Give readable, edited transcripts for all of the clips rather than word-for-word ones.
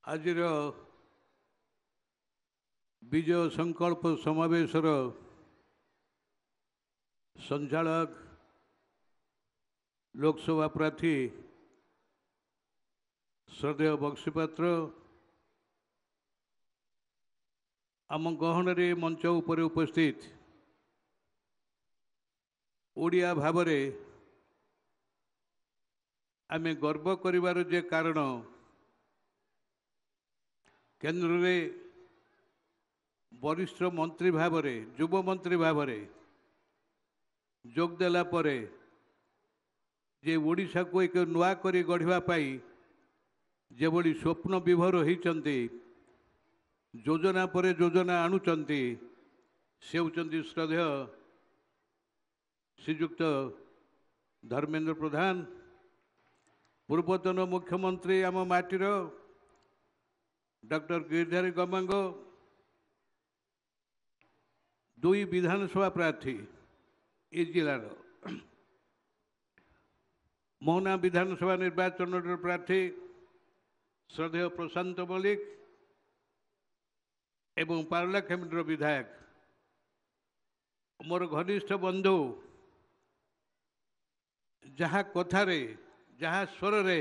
ଆଜିର ବିଜୟ ସଂକଳ୍ପ ସମାବେଶର ସଞ୍ଚାଳକ ଲୋକସଭା ପ୍ରାର୍ଥୀ ଶ୍ରଦ୍ଧେୟ ବକ୍ସିପାତ୍ର ଆମ ଗହଣରେ ମଞ୍ଚ ଉପରେ ଉପସ୍ଥିତ ଓଡ଼ିଆ ଭାବରେ ଆମେ ଗର୍ବ କରିବାର ଯେ କାରଣ କେନ୍ଦ୍ରରେ ବରିଷ୍ଠ ମନ୍ତ୍ରୀ ଭାବରେ ଯୁବ ମନ୍ତ୍ରୀ ଭାବରେ ଯୋଗ ଦେଲା ପରେ ଯେ ଓଡ଼ିଶାକୁ ଏକ ନୂଆ କରି ଗଢ଼ିବା ପାଇଁ ଯେଭଳି ସ୍ୱପ୍ନ ବିଭୋର ହୋଇଛନ୍ତି ଯୋଜନା ପରେ ଯୋଜନା ଆଣୁଛନ୍ତି ସେ ହେଉଛନ୍ତି ଶ୍ରଦ୍ଧେୟ ଶ୍ରୀଯୁକ୍ତ ଧର୍ମେନ୍ଦ୍ର ପ୍ରଧାନ ପୂର୍ବତନ ମୁଖ୍ୟମନ୍ତ୍ରୀ ଆମ ମାଟିର ଡକ୍ଟର ଗିରିଧାରୀ ଗମାଙ୍ଗ ଦୁଇ ବିଧାନସଭା ପ୍ରାର୍ଥୀ ଏ ଜିଲ୍ଲାର ମୋହନା ବିଧାନସଭା ନିର୍ବାଚନର ପ୍ରାର୍ଥୀ ଶ୍ରଦ୍ଧେୟ ପ୍ରଶାନ୍ତ ମଲ୍ଲିକ ଏବଂ ପାରଳାଖେମୁଣ୍ଡିର ବିଧାୟକ ମୋର ଘନିଷ୍ଠ ବନ୍ଧୁ ଯାହା କଥାରେ ଯାହା ସ୍ୱରରେ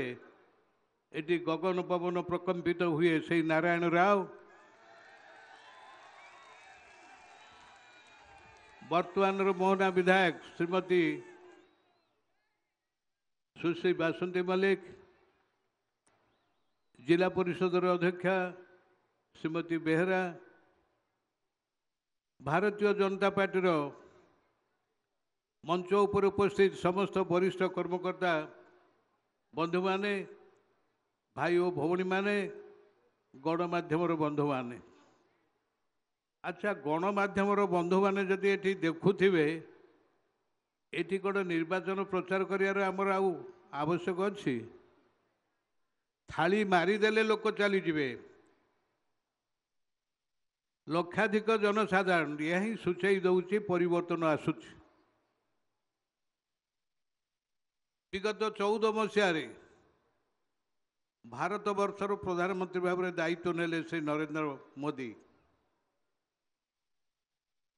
ଏଠି ଗଗନ ପବନ ପ୍ରକମ୍ପିତ ହୁଏ ସେଇ ନାରାୟଣ ରାଓ ବର୍ତ୍ତମାନର ମୋହନା ବିଧାୟକ ଶ୍ରୀମତୀ ସୁଶ୍ରୀ ବାସନ୍ତୀ ମଲ୍ଲିକ ଜିଲ୍ଲା ପରିଷଦର ଅଧ୍ୟକ୍ଷା ଶ୍ରୀମତୀ ବେହେରା ଭାରତୀୟ ଜନତା ପାର୍ଟିର ମଞ୍ଚ ଉପରେ ଉପସ୍ଥିତ ସମସ୍ତ ବରିଷ୍ଠ କର୍ମକର୍ତ୍ତା ବନ୍ଧୁମାନେ ଭାଇ ଓ ଭଉଣୀମାନେ ଗଣମାଧ୍ୟମର ବନ୍ଧୁମାନେ ଆଚ୍ଛା ଗଣମାଧ୍ୟମର ବନ୍ଧୁମାନେ ଯଦି ଏଠି ଦେଖୁଥିବେ ଏଠି କ'ଣ ନିର୍ବାଚନ ପ୍ରଚାର କରିବାର ଆମର ଆଉ ଆବଶ୍ୟକ ଅଛି ଥାଳି ମାରିଦେଲେ ଲୋକ ଚାଲିଯିବେ ଲକ୍ଷାଧିକ ଜନସାଧାରଣ ଏହା ହିଁ ସୂଚାଇ ଦେଉଛି ପରିବର୍ତ୍ତନ ଆସୁଛି ବିଗତ 14 ମସିହାରେ ଭାରତବର୍ଷର ପ୍ରଧାନମନ୍ତ୍ରୀ ଭାବରେ ଦାୟିତ୍ୱ ନେଲେ ଶ୍ରୀ ନରେନ୍ଦ୍ର ମୋଦି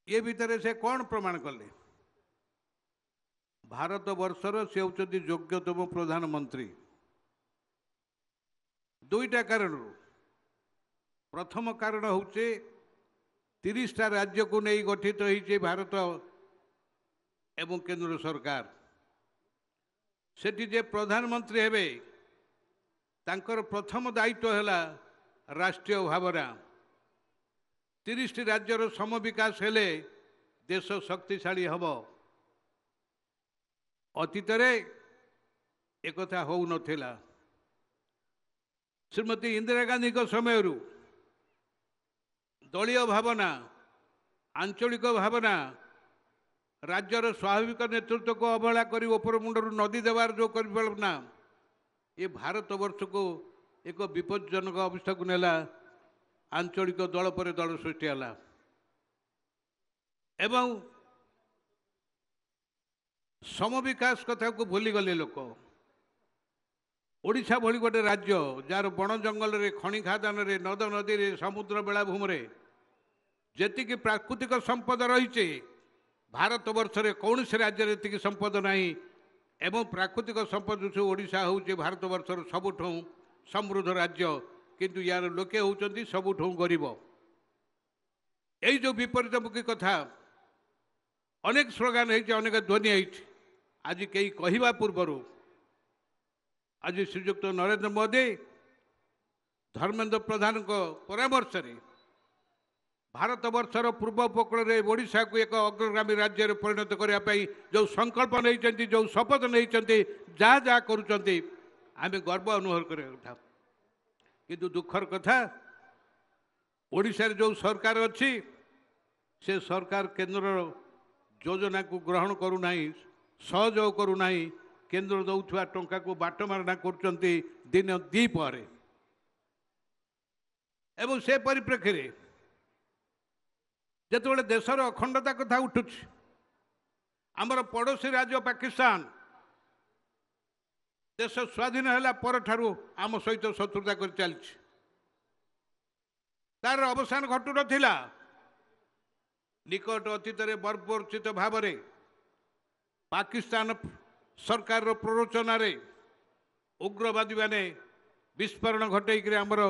ଏ ଭିତରେ ସେ କ'ଣ ପ୍ରମାଣ କଲେ ଭାରତବର୍ଷର ସେ ହେଉଛନ୍ତି ଯୋଗ୍ୟତମ ପ୍ରଧାନମନ୍ତ୍ରୀ ଦୁଇଟା କାରଣରୁ ପ୍ରଥମ କାରଣ ହେଉଛି 30ଟା ରାଜ୍ୟକୁ ନେଇ ଗଠିତ ହୋଇଛି ଭାରତ ଏବଂ କେନ୍ଦ୍ର ସରକାର ସେଠି ଯେ ପ୍ରଧାନମନ୍ତ୍ରୀ ହେବେ ତାଙ୍କର ପ୍ରଥମ ଦାୟିତ୍ୱ ହେଲା ରାଷ୍ଟ୍ରୀୟ ଭାବନା 30ଟି ରାଜ୍ୟର ସମବିକାଶ ହେଲେ ଦେଶ ଶକ୍ତିଶାଳୀ ହେବ ଅତୀତରେ ଏକଥା ହେଉନଥିଲା ଶ୍ରୀମତୀ ଇନ୍ଦିରା ଗାନ୍ଧୀଙ୍କ ସମୟରୁ ଦଳୀୟ ଭାବନା ଆଞ୍ଚଳିକ ଭାବନା ରାଜ୍ୟର ସ୍ୱାଭାବିକ ନେତୃତ୍ୱକୁ ଅବହେଳା କରି ଉପର ମୁଣ୍ଡରୁ ନଦୀ ଦେବାର ଯେଉଁ କରିପାରିଲା ଏ ଭାରତବର୍ଷକୁ ଏକ ବିପଜ୍ଜନକ ଅବସ୍ଥାକୁ ନେଲା ଆଞ୍ଚଳିକ ଦଳ ପରେ ଦଳ ସୃଷ୍ଟି ହେଲା ଏବଂ ସମବିକାଶ କଥାକୁ ଭୁଲିଗଲେ ଲୋକ ଓଡ଼ିଶା ଭଳି ଗୋଟେ ରାଜ୍ୟ ଯାହାର ବଣ ଜଙ୍ଗଲରେ ଖଣି ଖାଦାନରେ ନଦ ନଦୀରେ ସମୁଦ୍ର ବେଳାଭୂମିରେ ଯେତିକି ପ୍ରାକୃତିକ ସମ୍ପଦ ରହିଛି ଭାରତବର୍ଷରେ କୌଣସି ରାଜ୍ୟରେ ଏତିକି ସମ୍ପଦ ନାହିଁ ଏବଂ ପ୍ରାକୃତିକ ସମ୍ପଦ ଓଡ଼ିଶା ହେଉଛି ଭାରତବର୍ଷର ସବୁଠୁ ସମୃଦ୍ଧ ରାଜ୍ୟ କିନ୍ତୁ ୟାର ଲୋକେ ହେଉଛନ୍ତି ସବୁଠୁ ଗରିବ ଏଇ ଯେଉଁ ବିପରୀତମୁଖୀ କଥା ଅନେକ ସ୍ଲୋଗାନ ହେଇଛି ଅନେକ ଧ୍ୱନି ହେଇଛି ଆଜି କେହି କହିବା ପୂର୍ବରୁ ଆଜି ଶ୍ରୀଯୁକ୍ତ ନରେନ୍ଦ୍ର ମୋଦି ଧର୍ମେନ୍ଦ୍ର ପ୍ରଧାନଙ୍କ ପରାମର୍ଶରେ ଭାରତବର୍ଷର ପୂର୍ବ ଉପକୂଳରେ ଓଡ଼ିଶାକୁ ଏକ ଅଗ୍ରଗାମୀ ରାଜ୍ୟରେ ପରିଣତ କରିବା ପାଇଁ ଯେଉଁ ସଂକଳ୍ପ ନେଇଛନ୍ତି ଯେଉଁ ଶପଥ ନେଇଛନ୍ତି ଯାହା ଯାହା କରୁଛନ୍ତି ଆମେ ଗର୍ବ ଅନୁଭବ କରିବା କଥା କିନ୍ତୁ ଦୁଃଖର କଥା ଓଡ଼ିଶାରେ ଯେଉଁ ସରକାର ଅଛି ସେ ସରକାର କେନ୍ଦ୍ରର ଯୋଜନାକୁ ଗ୍ରହଣ କରୁନାହିଁ ସହଯୋଗ କରୁନାହିଁ କେନ୍ଦ୍ର ଦେଉଥିବା ଟଙ୍କାକୁ ବାଟମାରଣା କରୁଛନ୍ତି ଦିନ ଦ୍ୱିପହରେ ଏବଂ ସେ ପରିପ୍ରେକ୍ଷୀରେ ଯେତେବେଳେ ଦେଶର ଅଖଣ୍ଡତା କଥା ଉଠୁଛି ଆମର ପଡ଼ୋଶୀ ରାଜ୍ୟ ପାକିସ୍ତାନ ଦେଶ ସ୍ୱାଧୀନ ହେଲା ପରଠାରୁ ଆମ ସହିତ ଶତ୍ରୁତା କରି ଚାଲିଛି तार अवसान घटु नथिला। निकट अतीत बर्बरचित भाव में पाकिस्तान सरकार प्ररोचन उग्रवादी माने विस्फोरण घटई आमर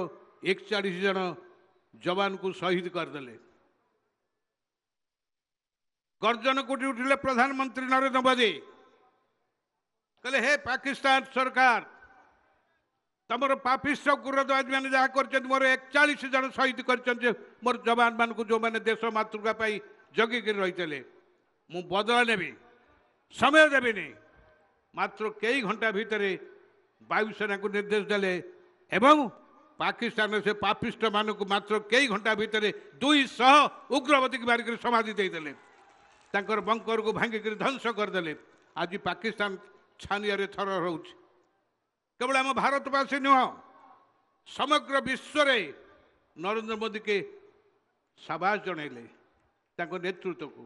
41 जन जवान को शहीद करदे। गर्जन कोटी उठिले प्रधानमंत्री नरेंद्र मोदी कहले हे पाकिस्तान सरकार तमर पापिष्ट गुरद्वादी मैंने जहाँ कर मोर 41 जन शहीद कर मोर जवान मान को जो मैंने देश मातृका जगिक रही मु बदला नेबी समय देवी मात्र कई घंटा भितर वायुसेना को निर्देश देले एवं पाकिस्तान से पापिष्ट मान को मात्र कई घंटा भितर 200 उग्रवादी की मारिक समाधि देदेले बंकर को भांगिक ध्वंस करदे। आज पाकिस्तान छानिया थर रोच केवल आम भारतवासी नुह समग्र विश्व नरेंद्र मोदी के शाबाश जनइले नेतृत्व को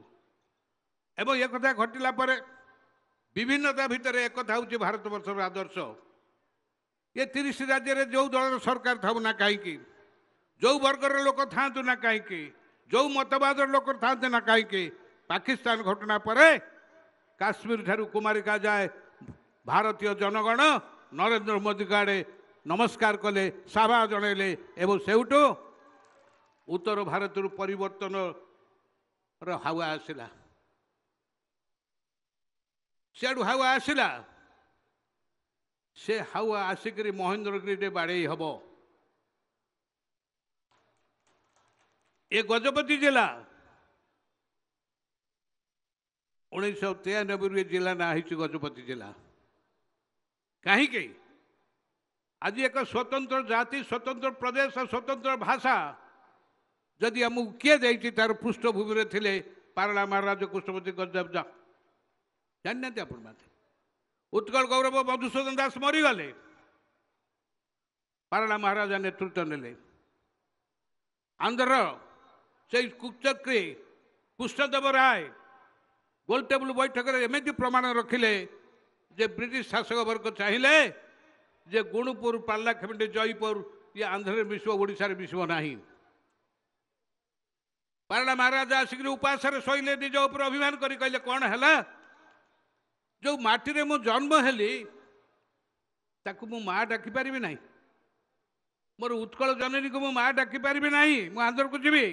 एवं एक कथा घटिला विभिन्नता भितर एक कथा हूँ भारत वर्षर आदर्श। ये 30 राज्य में जो दल सरकार था ना कहीं जो वर्गर लोक था ना कहीं जो मतवाद लोक था ना कहीं पाकिस्तान घटना पर काश्मीर ठारू कुमारिका जाए भारतीय जनगण नरेंद्र मोदी का आड़े नमस्कार कले साभा जनइले एवं सेउटू उत्तर भारत परिवर्तन हावा आसला सियाड़ू हावा आसला से हावा आसिक महेंद्रगिरी बाड़े हम ये गजपति जिला 1993 जिला ना गजपति जिला कहीं आज एक स्वतंत्र जाति स्वतंत्र प्रदेश स्वतंत्र भाषा जदि आमको किए जाइए तार पृष्ठभूमि में थे पारला महाराज कृष्णपति गजदेव जाना आप उत्कल गौरव मधुसूदन दास मरीगले पारला महाराजा नेतृत्व नेले आंध्र से कुचक्री कृष्णदेव राय गोल टेबुल बैठक में एमती प्रमाण रखिले जे ब्रिटिश शासक वर्ग चाहिए जे गुणुपुर पार्लाखेमेंट जयपुर ये आंध्र मिश्व ओडिशा मिश्व ना पारला महाराजा आसिक उपास शैले निज उपर अभिमान कर कहले कौन है जो माटी मु जन्म हेली ताकू मु माँ डाकी पारि ना मोर उत्कल जननी को मु माँ डाकी पारि ना मु आंध्र को जीवी।